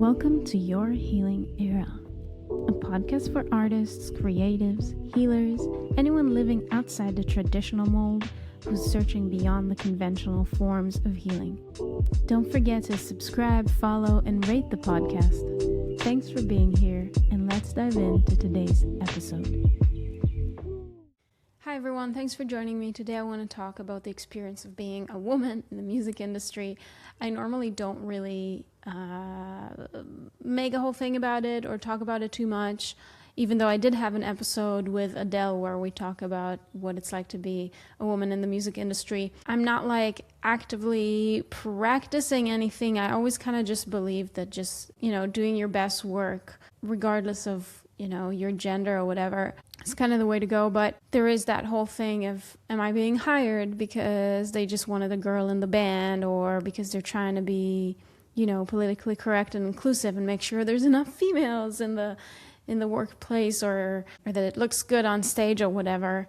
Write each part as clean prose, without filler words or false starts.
Welcome to Your Healing Era, a podcast for artists, creatives, healers, anyone living outside the traditional mold who's searching beyond the conventional forms of healing. Don't forget to subscribe, follow, and rate the podcast. Thanks for being here, and let's dive into today's episode. Hi everyone, thanks for joining me. Today I want to talk about the experience of being a woman in the music industry. I normally don't really make a whole thing about it or talk about it too much, even though I did have an episode with Adele where we talk about what it's like to be a woman in the music industry. I'm not like actively practicing anything. I always kind of just believe that just, doing your best work, regardless of, your gender or whatever, it's kind of the way to go. But there is that whole thing of, am I being hired because they just wanted a girl in the band, or because they're trying to be, politically correct and inclusive and make sure there's enough females in the workplace, or that it looks good on stage or whatever.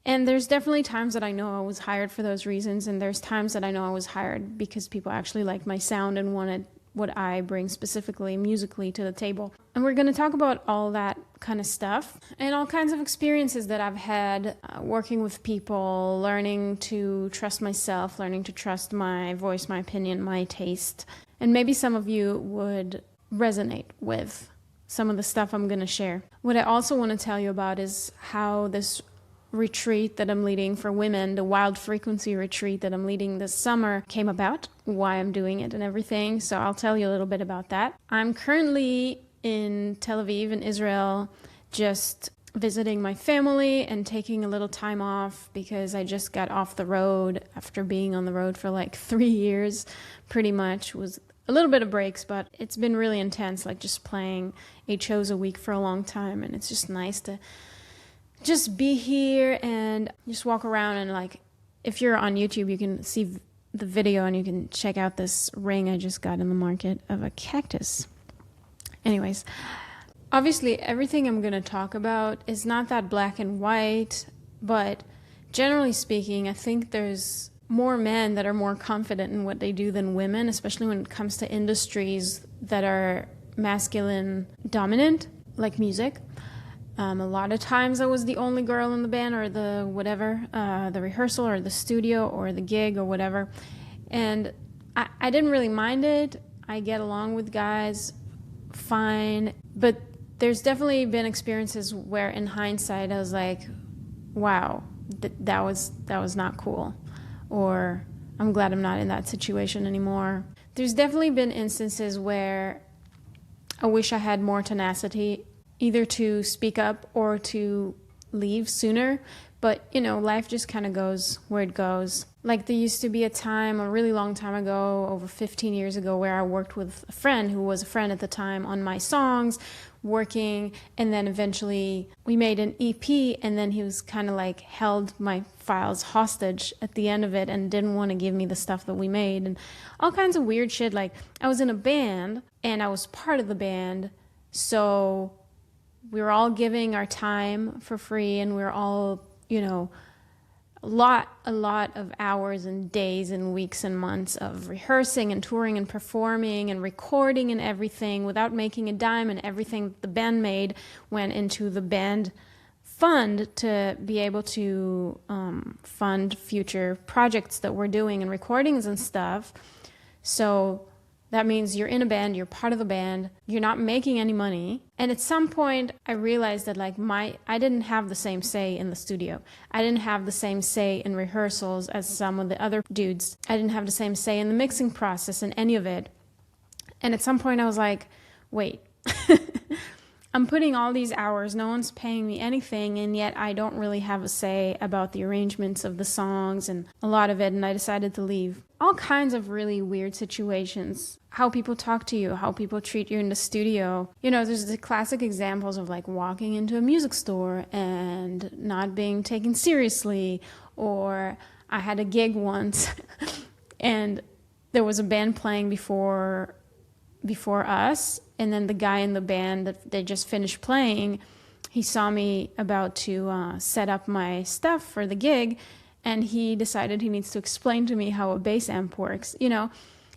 And there's definitely times that I know I was hired for those reasons, and there's times that I know I was hired because people actually liked my sound and wanted what I bring specifically musically to the table. And we're going to talk about all that kind of stuff and all kinds of experiences that I've had working with people, learning to trust myself, learning to trust my voice, my opinion, my taste. And maybe some of you would resonate with some of the stuff I'm going to share. What I also want to tell you about is how this retreat that I'm leading for women, the Wild Frequency retreat that I'm leading this summer, came about, why I'm doing it and everything. So I'll tell you a little bit about that. I'm currently in Tel Aviv in Israel, just visiting my family and taking a little time off because I just got off the road after being on the road for like 3 years, pretty much. Was a little bit of breaks, but it's been really intense, like just playing 8 shows a week for a long time. And it's just nice to just be here and just walk around. And like, if you're on YouTube, you can see the video and you can check out this ring I just got in the market of a cactus. Anyways, obviously everything I'm going to talk about is not that black and white, but generally speaking, I think there's more men that are more confident in what they do than women, especially when it comes to industries that are masculine dominant, like music. A lot of times I was the only girl in the band, or the whatever, the rehearsal or the studio or the gig or whatever. And I didn't really mind it. I get along with guys fine. But there's definitely been experiences where in hindsight I was like, wow, that was not cool. Or I'm glad I'm not in that situation anymore. There's definitely been instances where I wish I had more tenacity, either to speak up or to leave sooner. But, life just kind of goes where it goes. Like there used to be a time, a really long time ago, over 15 years ago, where I worked with a friend who was a friend at the time on my songs, working, and then eventually we made an EP, and then he was kind of like held my files hostage at the end of it and didn't want to give me the stuff that we made, and all kinds of weird shit. Like I was in a band and I was part of the band, so we were all giving our time for free, and we were all, a lot of hours and days and weeks and months of rehearsing and touring and performing and recording and everything without making a dime, and everything the band made went into the band fund to be able to fund future projects that we're doing and recordings and stuff. So that means you're in a band, you're part of the band, you're not making any money. And at some point, I realized that I didn't have the same say in the studio. I didn't have the same say in rehearsals as some of the other dudes. I didn't have the same say in the mixing process and any of it. And at some point I was like, wait, I'm putting all these hours, no one's paying me anything, and yet I don't really have a say about the arrangements of the songs and a lot of it, and I decided to leave. All kinds of really weird situations. How people talk to you, how people treat you in the studio. There's the classic examples of like walking into a music store and not being taken seriously. Or I had a gig once and there was a band playing before us, and then the guy in the band that they just finished playing, he saw me about to set up my stuff for the gig, and he decided he needs to explain to me how a bass amp works.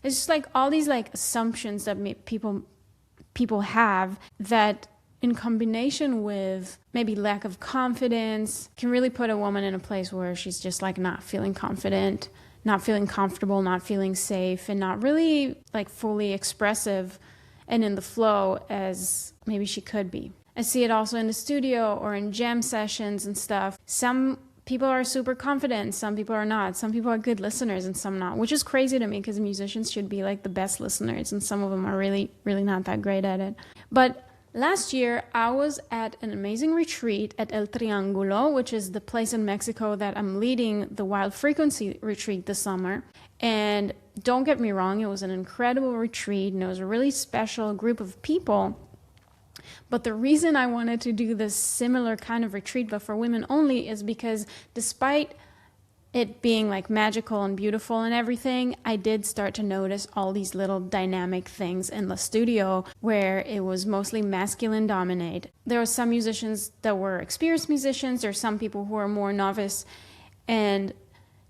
It's just like all these like assumptions that people people have that, in combination with maybe lack of confidence, can really put a woman in a place where she's just like not feeling confident, not feeling comfortable, not feeling safe, and not really like fully expressive and in the flow as maybe she could be. I see it also in the studio or in jam sessions and stuff. Some people are super confident, some people are not. Some people are good listeners and some not, which is crazy to me because musicians should be like the best listeners, and some of them are really, really not that great at it. But last year, I was at an amazing retreat at El Triángulo, which is the place in Mexico that I'm leading the Wild Frequency retreat this summer. And don't get me wrong, it was an incredible retreat, and it was a really special group of people. But the reason I wanted to do this similar kind of retreat, but for women only, is because despite it being like magical and beautiful and everything, I did start to notice all these little dynamic things in the studio where it was mostly masculine dominated. There were some musicians that were experienced musicians, there are some people who are more novice, and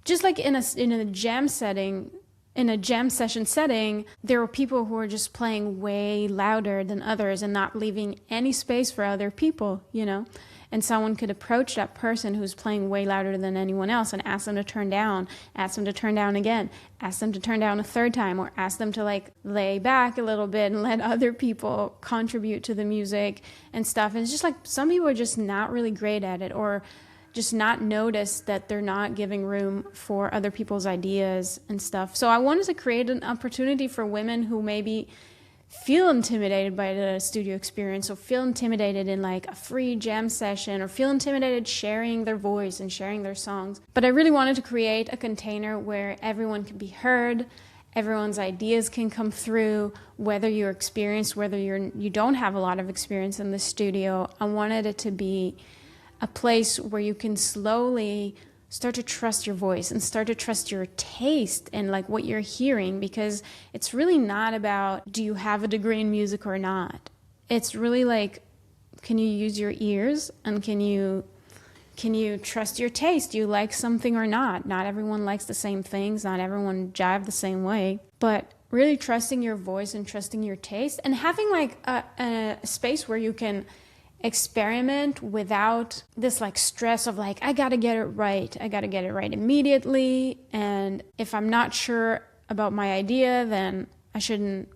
just like in a jam setting, in a jam session setting, there were people who were just playing way louder than others and not leaving any space for other people, you know? And someone could approach that person who's playing way louder than anyone else and ask them to turn down, ask them to turn down again, ask them to turn down a third time, or ask them to like lay back a little bit and let other people contribute to the music and stuff. And it's just like some people are just not really great at it, or just not notice that they're not giving room for other people's ideas and stuff. So I wanted to create an opportunity for women who maybe feel intimidated by the studio experience, or feel intimidated in like a free jam session, or feel intimidated sharing their voice and sharing their songs. But I really wanted to create a container where everyone can be heard, everyone's ideas can come through, whether you're experienced, whether you don't have a lot of experience in the studio. I wanted it to be a place where you can slowly start to trust your voice and start to trust your taste and like what you're hearing, because it's really not about do you have a degree in music or not. It's really like, can you use your ears, and can you trust your taste? Do you like something or not? Not everyone likes the same things, not everyone jive the same way, but really trusting your voice and trusting your taste, and having like a space where you can experiment without this like stress of like, I gotta get it right immediately, and if I'm not sure about my idea, then I shouldn't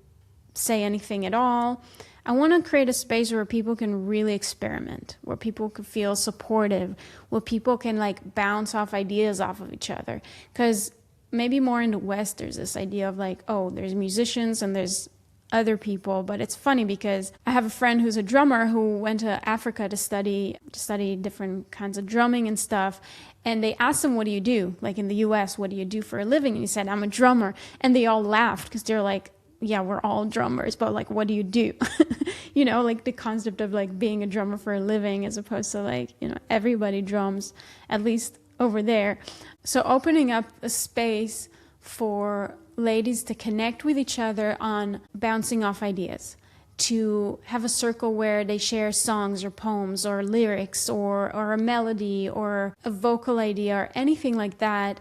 say anything at all. I want to create a space where people can really experiment, where people can feel supportive, where people can like bounce off ideas off of each other. Because maybe more in the West, there's this idea of like, oh, there's musicians and there's other people. But it's funny because I have a friend who's a drummer who went to Africa to study different kinds of drumming and stuff. And they asked him, what do you do? Like in the US, what do you do for a living? And he said, I'm a drummer. And they all laughed because they're like, yeah, we're all drummers, but like, what do you do? You know, like the concept of like being a drummer for a living, as opposed to like, you know, everybody drums, at least over there. So opening up a space for ladies to connect with each other on bouncing off ideas, to have a circle where they share songs or poems or lyrics or a melody or a vocal idea or anything like that,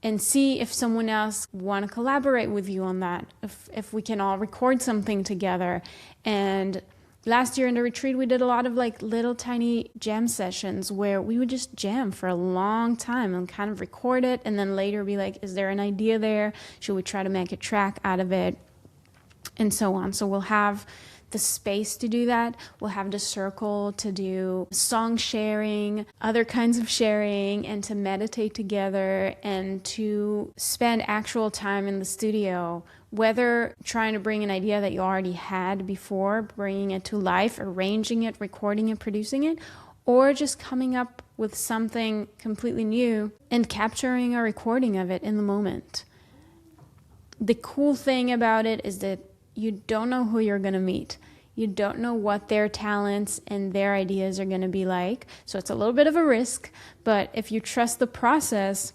and see if someone else want to collaborate with you on that, if we can all record something together. And last year in the retreat, we did a lot of like little tiny jam sessions where we would just jam for a long time and kind of record it, and then later be like, is there an idea there? Should we try to make a track out of it? And so on. So we'll have the space to do that. We'll have the circle to do song sharing, other kinds of sharing, and to meditate together and to spend actual time in the studio, whether trying to bring an idea that you already had before, bringing it to life, arranging it, recording it, producing it, or just coming up with something completely new and capturing a recording of it in the moment. The cool thing about it is that you don't know who you're going to meet. You don't know what their talents and their ideas are going to be like. So it's a little bit of a risk, but if you trust the process,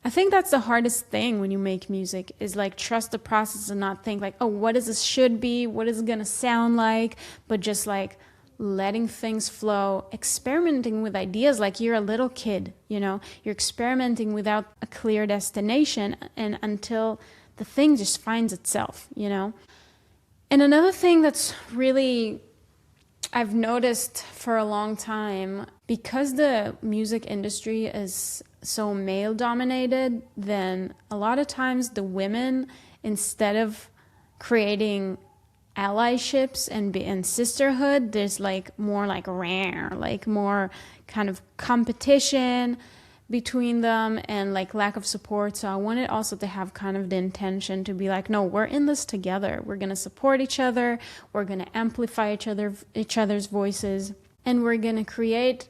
I think that's the hardest thing when you make music, is like trust the process and not think like, oh, what is this should be? What is it going to sound like? But just like letting things flow, experimenting with ideas like you're a little kid, you know, you're experimenting without a clear destination, and until the thing just finds itself, you know. And another thing that's really I've noticed for a long time, because the music industry is so male dominated, then a lot of times the women, instead of creating allyships and sisterhood, there's like more like rare, like more kind of competition between them and like lack of support. So I wanted also to have kind of the intention to be like, no, we're in this together. We're going to support each other. We're going to amplify each other's voices, and we're going to create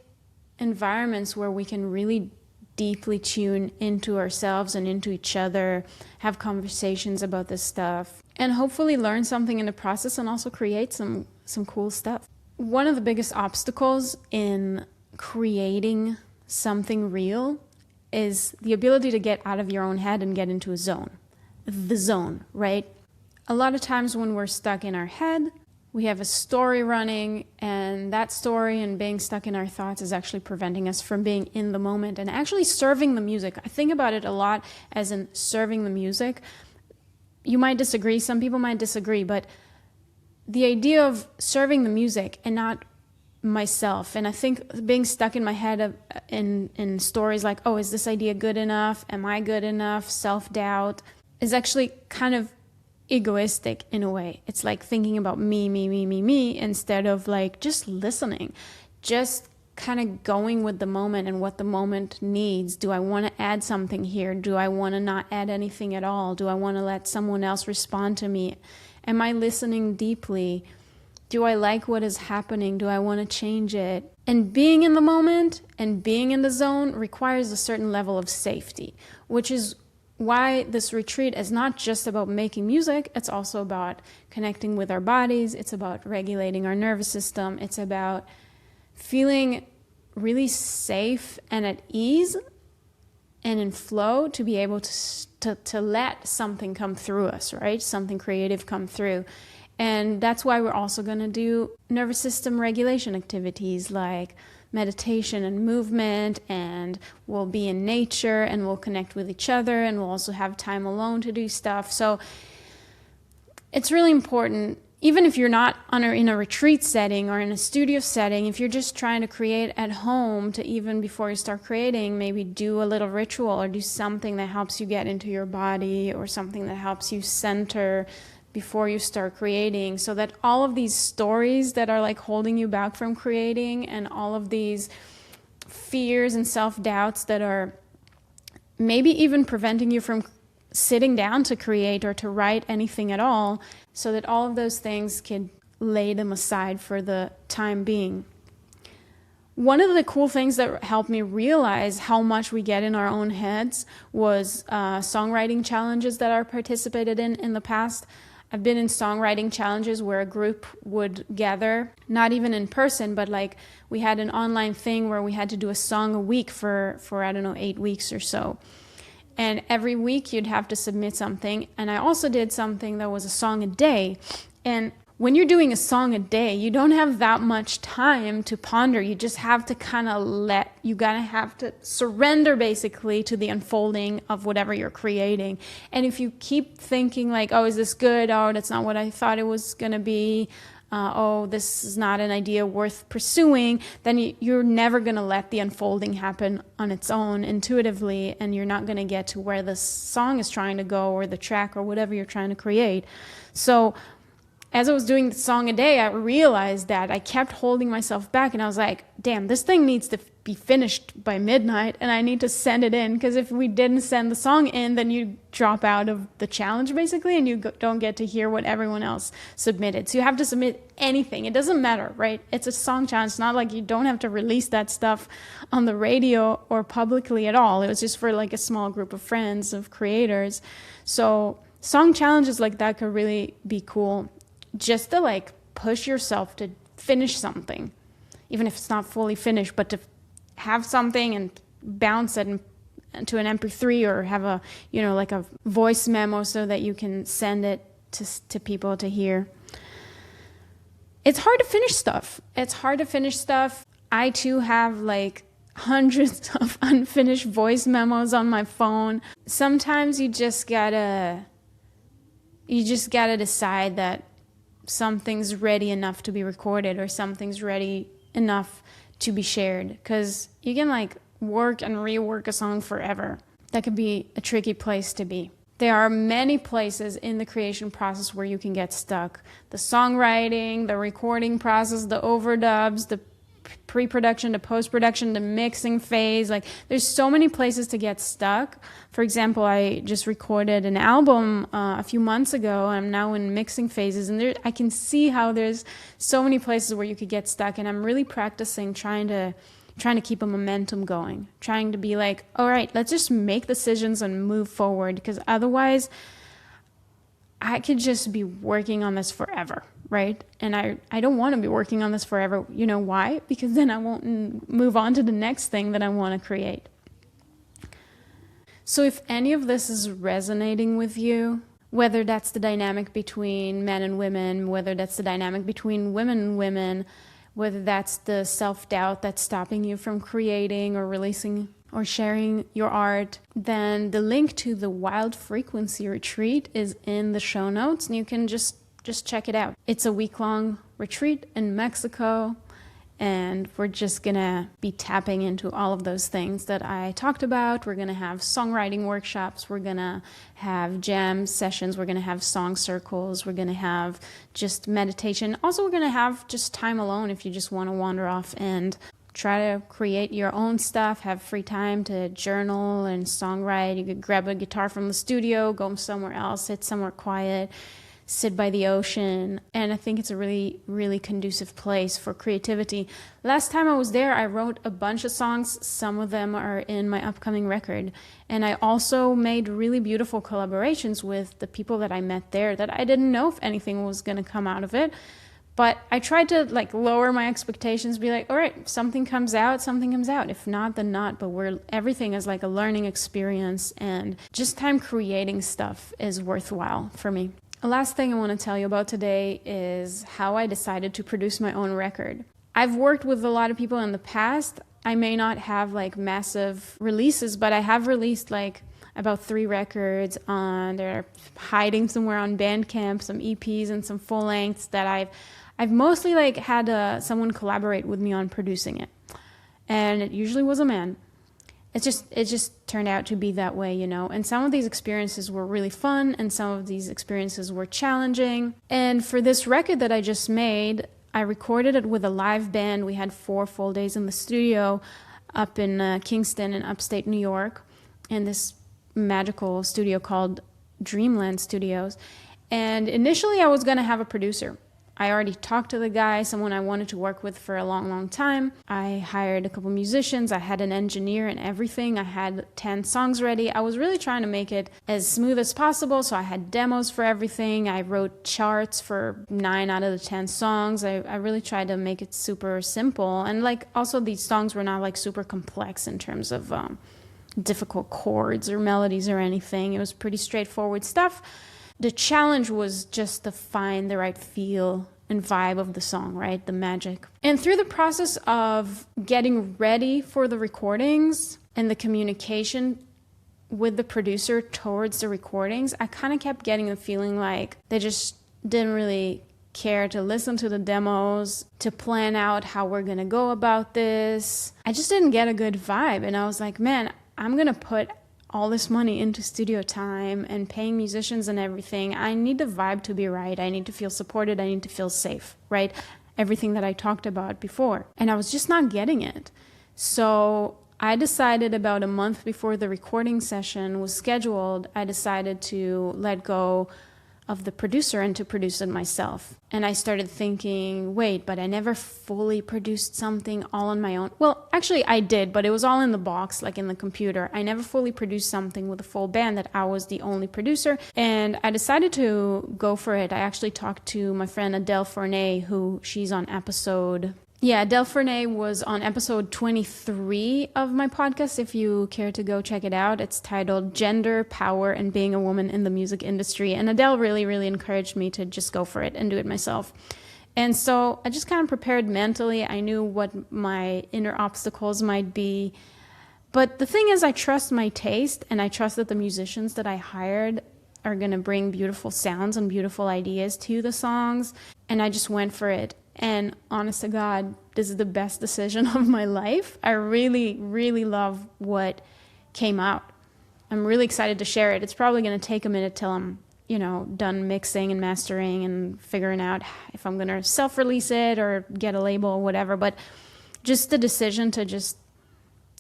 environments where we can really deeply tune into ourselves and into each other, have conversations about this stuff, and hopefully learn something in the process and also create some cool stuff. One of the biggest obstacles in creating something real is the ability to get out of your own head and get into a zone. The zone, right? A lot of times when we're stuck in our head, we have a story running, and that story and being stuck in our thoughts is actually preventing us from being in the moment and actually serving the music. I think about it a lot as in serving the music. You might disagree, some people might disagree, but the idea of serving the music and not myself. And I think being stuck in my head in stories like, oh, is this idea good enough? Am I good enough? Self-doubt is actually kind of egoistic in a way. It's like thinking about me instead of like just listening, just kind of going with the moment and what the moment needs. Do I want to add something here? Do I want to not add anything at all? Do I want to let someone else respond to me? Am I listening deeply? Do I like what is happening? Do I want to change it? And being in the moment and being in the zone requires a certain level of safety, which is why this retreat is not just about making music. It's also about connecting with our bodies. It's about regulating our nervous system. It's about feeling really safe and at ease and in flow to be able to let something come through us, right? Something creative come through. And that's why we're also going to do nervous system regulation activities like meditation and movement, and we'll be in nature and we'll connect with each other, and we'll also have time alone to do stuff. So it's really important, even if you're not in a retreat setting or in a studio setting, if you're just trying to create at home, to even before you start creating, maybe do a little ritual or do something that helps you get into your body or something that helps you center before you start creating, so that all of these stories that are like holding you back from creating and all of these fears and self-doubts that are maybe even preventing you from sitting down to create or to write anything at all, so that all of those things can lay them aside for the time being. One of the cool things that helped me realize how much we get in our own heads was songwriting challenges that I participated in the past. I've been in songwriting challenges where a group would gather, not even in person, but like we had an online thing where we had to do a song a week for I don't know, 8 weeks or so. And every week you'd have to submit something. And I also did something that was a song a day. And when you're doing a song a day, you don't have that much time to ponder. You just have to kind of have to surrender basically to the unfolding of whatever you're creating. And if you keep thinking like, oh, is this good? Oh, that's not what I thought it was going to be. Oh, this is not an idea worth pursuing, then you're never going to let the unfolding happen on its own intuitively, and you're not going to get to where the song is trying to go or the track or whatever you're trying to create. So as I was doing the song a day, I realized that I kept holding myself back, and I was like, damn, this thing needs to be finished by midnight, and I need to send it in, because if we didn't send the song in, then you drop out of the challenge basically, and you don't get to hear what everyone else submitted. So you have to submit anything. It doesn't matter, right? It's a song challenge. It's not like you don't have to release that stuff on the radio or publicly at all. It was just for like a small group of friends, of creators. So song challenges like that could really be cool. Just to like push yourself to finish something, even if it's not fully finished, but to have something and bounce it into an MP3 or have a, like a voice memo so that you can send it to people to hear. It's hard to finish stuff. I too have like hundreds of unfinished voice memos on my phone. Sometimes you just gotta decide that something's ready enough to be recorded or something's ready enough to be shared, because you can like work and rework a song forever. That could be a tricky place to be. There are many places in the creation process where you can get stuck. The songwriting, the recording process, the overdubs, the pre-production, the post-production, the mixing phase. Like, there's so many places to get stuck. For example, I just recorded an album a few months ago. I'm now in mixing phases, and I can see how there's so many places where you could get stuck. And I'm really practicing trying to keep a momentum going, trying to be like, all right, let's just make decisions and move forward, because otherwise I could just be working on this forever, right? And I don't want to be working on this forever. You know why? Because then I won't move on to the next thing that I want to create. So if any of this is resonating with you, whether that's the dynamic between men and women, whether that's the dynamic between women and women, whether that's the self-doubt that's stopping you from creating or releasing or sharing your art, then the link to the Wild Frequency Retreat is in the show notes, and you can just check it out. It's a week-long retreat in Mexico, and we're just gonna be tapping into all of those things that I talked about. We're gonna have songwriting workshops, we're gonna have jam sessions, we're gonna have song circles, we're gonna have just meditation. Also, we're gonna have just time alone if you just want to wander off and try to create your own stuff, have free time to journal and songwrite. You could grab a guitar from the studio, go somewhere else, sit somewhere quiet, sit by the ocean. And I think it's a really, really conducive place for creativity. Last time I was there, I wrote a bunch of songs. Some of them are in my upcoming record. And I also made really beautiful collaborations with the people that I met there that I didn't know if anything was going to come out of it. But I tried to like lower my expectations, be like, all right, if something comes out, something comes out. If not, then not. But everything is like a learning experience, and just time creating stuff is worthwhile for me. The last thing I want to tell you about today is how I decided to produce my own record. I've worked with a lot of people in the past. I may not have like massive releases, but I have released like about 3 records they're hiding somewhere on Bandcamp, some EPs and some full lengths that I've mostly like had someone collaborate with me on producing it. And it usually was a man. It just turned out to be that way, you know. And some of these experiences were really fun, and some of these experiences were challenging. And for this record that I just made, I recorded it with a live band. We had 4 full days in the studio up in Kingston in upstate New York, in this magical studio called Dreamland Studios. And initially I was going to have a producer. I already talked to the guy, someone I wanted to work with for a long, long time. I hired a couple musicians. I had an engineer and everything. I had 10 songs ready. I was really trying to make it as smooth as possible, so I had demos for everything. I wrote charts for 9 out of the 10 songs. I really tried to make it super simple. And like also these songs were not like super complex in terms of difficult chords or melodies or anything. It was pretty straightforward stuff. The challenge was just to find the right feel and vibe of the song, right? The magic. And through the process of getting ready for the recordings and the communication with the producer towards the recordings, I kind of kept getting the feeling like they just didn't really care to listen to the demos, to plan out how we're going to go about this. I just didn't get a good vibe. And I was like, man, I'm going to put all this money into studio time and paying musicians and everything. I need the vibe to be right. I need to feel supported. I need to feel safe, right? Everything that I talked about before. And I was just not getting it. So I decided about a month before the recording session was scheduled, I decided to let go of the producer and to produce it myself. And I started thinking, wait, but I never fully produced something all on my own. Well, actually I did, but it was all in the box, like in the computer. I never fully produced something with a full band that I was the only producer. And I decided to go for it. I actually talked to my friend Adele Fournay, she's on episode... Yeah, Adele Fournay was on episode 23 of my podcast, if you care to go check it out. It's titled Gender, Power, and Being a Woman in the Music Industry. And Adele really, really encouraged me to just go for it and do it myself. And so I just kind of prepared mentally. I knew what my inner obstacles might be. But the thing is, I trust my taste, and I trust that the musicians that I hired are going to bring beautiful sounds and beautiful ideas to the songs. and I just went for it. And honest to God, this is the best decision of my life. I really, really love what came out. I'm really excited to share it. It's probably going to take a minute till I'm, done mixing and mastering and figuring out if I'm going to self-release it or get a label or whatever. But just the decision to just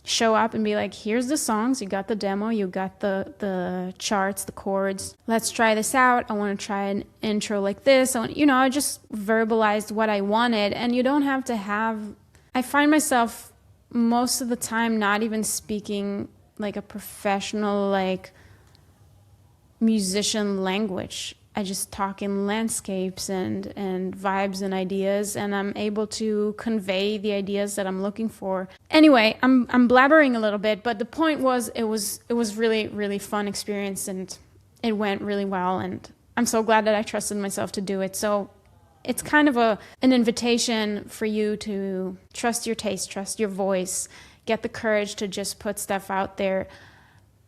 show up and be like, here's the songs, you got the demo, you got the charts, the chords, let's try this out. I want to try an intro like this. I just verbalized what I wanted. And you don't have to I find myself most of the time not even speaking like a professional, like musician language. I just talk in landscapes and vibes and ideas, and I'm able to convey the ideas that I'm looking for. Anyway, I'm blabbering a little bit, but the point was it was really, really fun experience, and it went really well, and I'm so glad that I trusted myself to do it. So it's kind of an invitation for you to trust your taste, trust your voice, get the courage to just put stuff out there.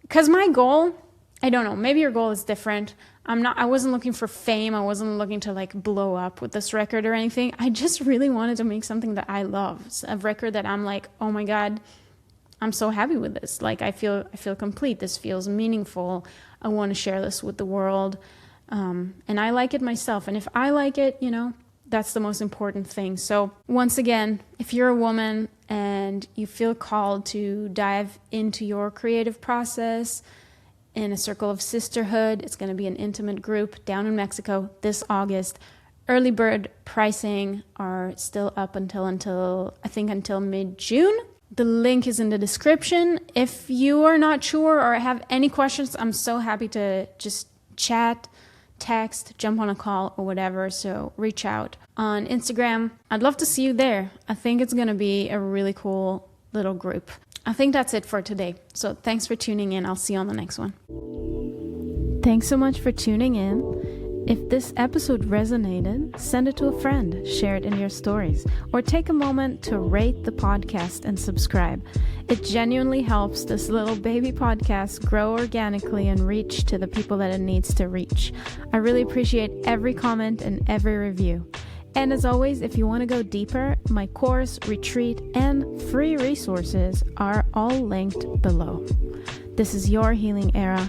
Because my goal, I don't know, maybe your goal is different. I wasn't looking for fame. I wasn't looking to like blow up with this record or anything. I just really wanted to make something that I love. It's a record that I'm like, oh my God, I'm so happy with this. Like I feel complete. This feels meaningful. I want to share this with the world. And I like it myself. And if I like it, that's the most important thing. So once again, if you're a woman and you feel called to dive into your creative process in a circle of sisterhood, it's going to be an intimate group down in Mexico this August. Early bird pricing are still up until mid-June. The link is in the description. If you are not sure or have any questions, I'm so happy to just chat, text, jump on a call or whatever. So reach out on Instagram. I'd love to see you there. I think it's going to be a really cool little group. I think that's it for today. So thanks for tuning in. I'll see you on the next one. Thanks so much for tuning in. If this episode resonated, send it to a friend, share it in your stories, or take a moment to rate the podcast and subscribe. It genuinely helps this little baby podcast grow organically and reach to the people that it needs to reach. I really appreciate every comment and every review. And as always, if you want to go deeper, my course, retreat, and free resources are all linked below. This is your healing era.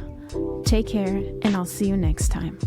Take care, and I'll see you next time.